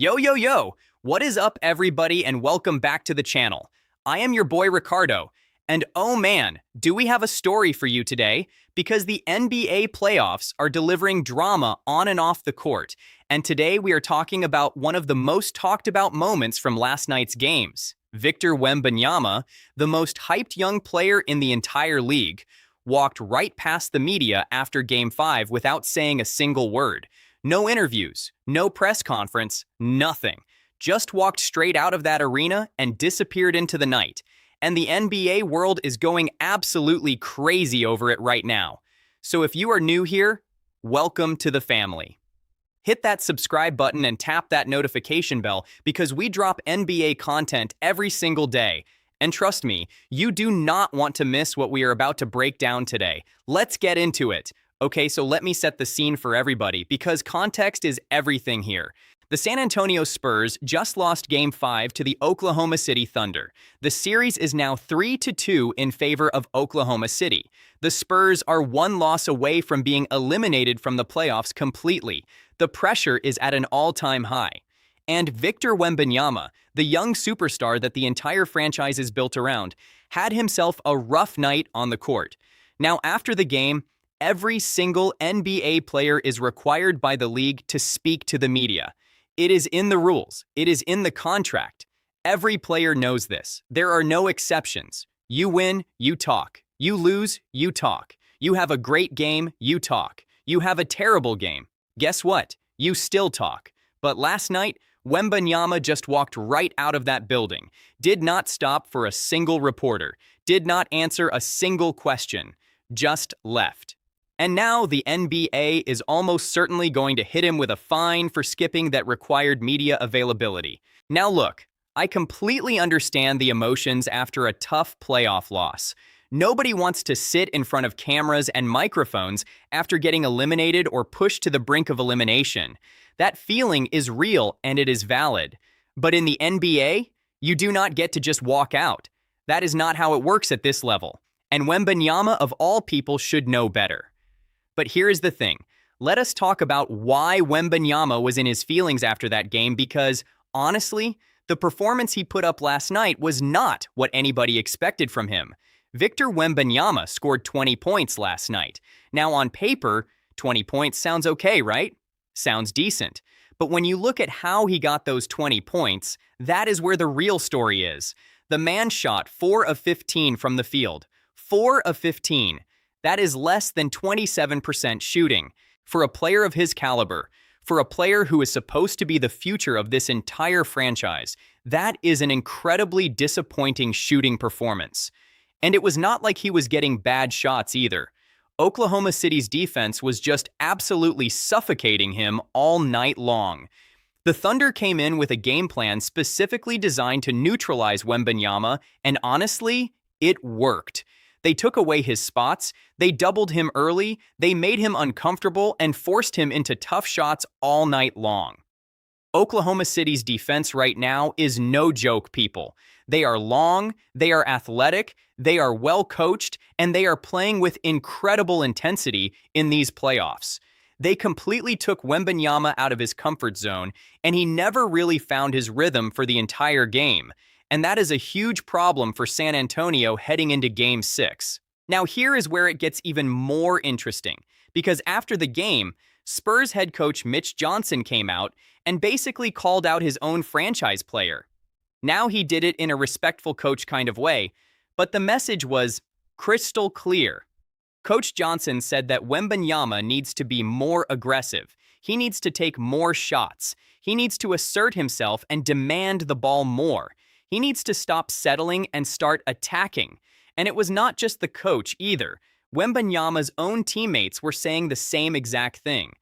Yo, yo, yo! What is up, everybody, and welcome back to the channel. I am your boy Ricardo, and oh man, do we have a story for you today, because the NBA playoffs are delivering drama on and off the court, and today we are talking about one of the most talked about moments from last night's games. Victor Wembanyama, the most hyped young player in the entire league, walked right past the media after Game 5 without saying a single word. No interviews, no press conference, nothing. Just walked straight out of that arena and disappeared into the night. And the NBA world is going absolutely crazy over it right now. So if you are new here, welcome to the family. Hit that subscribe button and tap that notification bell because we drop NBA content every single day. And trust me, you do not want to miss what we are about to break down today. Let's get into it. Okay, so let me set the scene for everybody, because context is everything here. The San Antonio Spurs just lost Game 5 to the Oklahoma City Thunder. The series is now 3-2 in favor of Oklahoma City. The Spurs are one loss away from being eliminated from the playoffs completely. The pressure is at an all-time high. And Victor Wembanyama, the young superstar that the entire franchise is built around, had himself a rough night on the court. Now, after the game, every single NBA player is required by the league to speak to the media. It is in the rules. It is in the contract. Every player knows this. There are no exceptions. You win, you talk. You lose, you talk. You have a great game, you talk. You have a terrible game. Guess what? You still talk. But last night, Wembanyama just walked right out of that building, did not stop for a single reporter, did not answer a single question, just left. And now the NBA is almost certainly going to hit him with a fine for skipping that required media availability. Now look, I completely understand the emotions after a tough playoff loss. Nobody wants to sit in front of cameras and microphones after getting eliminated or pushed to the brink of elimination. That feeling is real and it is valid. But in the NBA, you do not get to just walk out. That is not how it works at this level. And Wembanyama, of all people, should know better. But here is the thing. Let us talk about why Wembanyama was in his feelings after that game, because, honestly, the performance he put up last night was not what anybody expected from him. Victor Wembanyama scored 20 points last night. Now, on paper, 20 points sounds okay, right? Sounds decent. But when you look at how he got those 20 points, that is where the real story is. The man shot 4 of 15 from the field. 4 of 15. That is less than 27% shooting. For a player of his caliber, for a player who is supposed to be the future of this entire franchise, that is an incredibly disappointing shooting performance. And it was not like he was getting bad shots either. Oklahoma City's defense was just absolutely suffocating him all night long. The Thunder came in with a game plan specifically designed to neutralize Wembanyama, and honestly, it worked. They took away his spots, they doubled him early, they made him uncomfortable, and forced him into tough shots all night long. Oklahoma City's defense right now is no joke, people. They are long, they are athletic, they are well coached, and they are playing with incredible intensity in these playoffs. They completely took Wembanyama out of his comfort zone, and he never really found his rhythm for the entire game. And that is a huge problem for San Antonio heading into Game 6. Now here is where it gets even more interesting, because after the game, Spurs head coach Mitch Johnson came out and basically called out his own franchise player. Now he did it in a respectful coach kind of way, but the message was crystal clear. Coach Johnson said that Wembanyama needs to be more aggressive. He needs to take more shots. He needs to assert himself and demand the ball more. He needs to stop settling and start attacking. And it was not just the coach either. Wembanyama's own teammates were saying the same exact thing.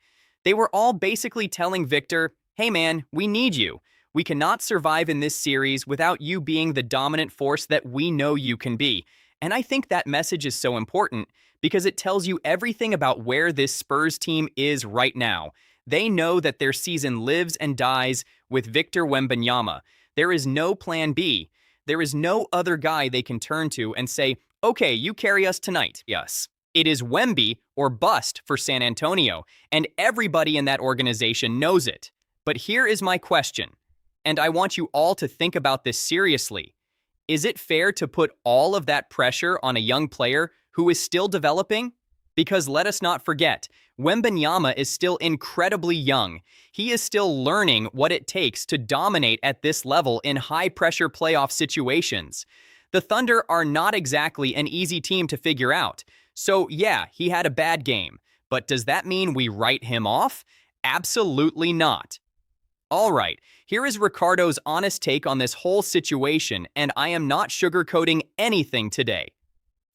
They were all basically telling Victor, hey man, we need you. We cannot survive in this series without you being the dominant force that we know you can be. And I think that message is so important because it tells you everything about where this Spurs team is right now. They know that their season lives and dies with Victor Wembanyama. There is no plan B. There is no other guy they can turn to and say, okay, you carry us tonight. Yes. It is Wemby or bust for San Antonio, and everybody in that organization knows it. But here is my question, and I want you all to think about this seriously. Is it fair to put all of that pressure on a young player who is still developing? Because let us not forget, Wembanyama is still incredibly young. He is still learning what it takes to dominate at this level in high-pressure playoff situations. The Thunder are not exactly an easy team to figure out. So yeah, he had a bad game. But does that mean we write him off? Absolutely not. All right, here is Ricardo's honest take on this whole situation, and I am not sugarcoating anything today.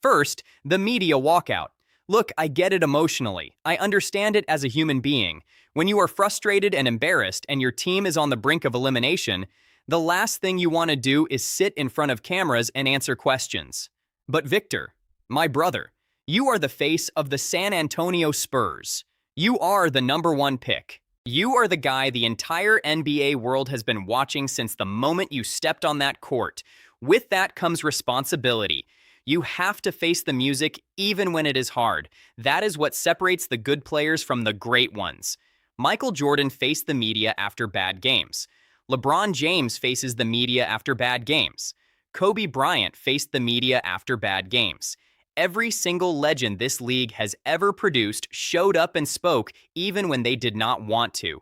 First, the media walkout. Look, I get it emotionally. I understand it as a human being. When you are frustrated and embarrassed and your team is on the brink of elimination, the last thing you want to do is sit in front of cameras and answer questions. But Victor, my brother, you are the face of the San Antonio Spurs. You are the #1 pick. You are the guy the entire NBA world has been watching since the moment you stepped on that court. With that comes responsibility. You have to face the music even when it is hard. That is what separates the good players from the great ones. Michael Jordan faced the media after bad games. LeBron James faces the media after bad games. Kobe Bryant faced the media after bad games. Every single legend this league has ever produced showed up and spoke even when they did not want to.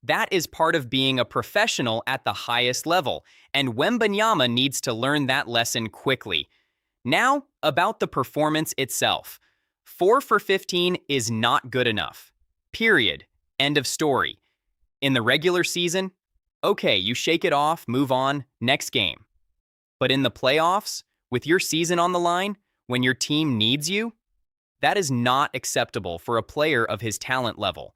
That is part of being a professional at the highest level, and Wembanyama needs to learn that lesson quickly. Now, about the performance itself. 4 for 15 is not good enough. Period. End of story. In the regular season, okay, you shake it off, move on, next game. But in the playoffs, with your season on the line, when your team needs you, that is not acceptable for a player of his talent level.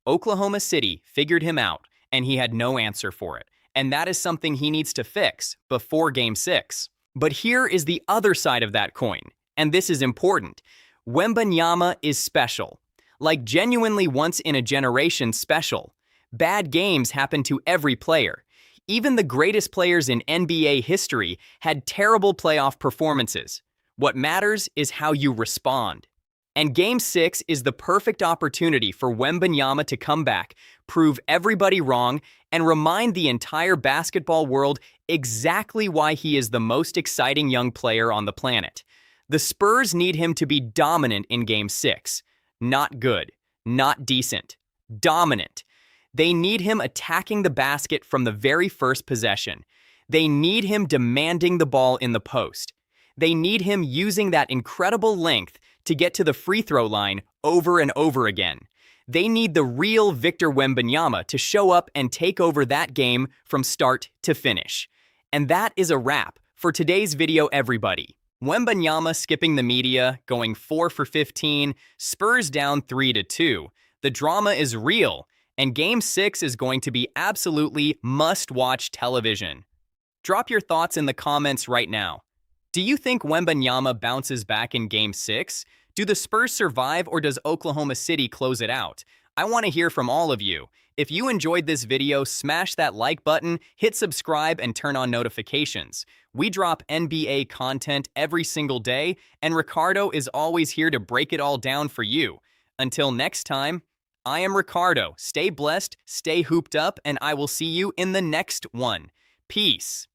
Oklahoma City figured him out, and he had no answer for it. And that is something he needs to fix before Game 6. But here is the other side of that coin, and this is important. Wembanyama is special. Like genuinely once in a generation special. Bad games happen to every player. Even the greatest players in NBA history had terrible playoff performances. What matters is how you respond. And Game 6 is the perfect opportunity for Wembanyama to come back, prove everybody wrong, and remind the entire basketball world exactly why he is the most exciting young player on the planet. The Spurs need him to be dominant in Game 6. Not good, not decent, dominant. They need him attacking the basket from the very first possession. They need him demanding the ball in the post. They need him using that incredible length to get to the free throw line over and over again. They need the real Victor Wembanyama to show up and take over that game from start to finish. And that is a wrap for today's video, everybody. Wembanyama skipping the media, going 4 for 15, Spurs down 3-2. The drama is real, and Game 6 is going to be absolutely must-watch television. Drop your thoughts in the comments right now. Do you think Wembanyama bounces back in Game 6? Do the Spurs survive, or does Oklahoma City close it out? I want to hear from all of you. If you enjoyed this video, smash that like button, hit subscribe, and turn on notifications. We drop NBA content every single day, and Ricardo is always here to break it all down for you. Until next time, I am Ricardo. Stay blessed, stay hooped up, and I will see you in the next one. Peace.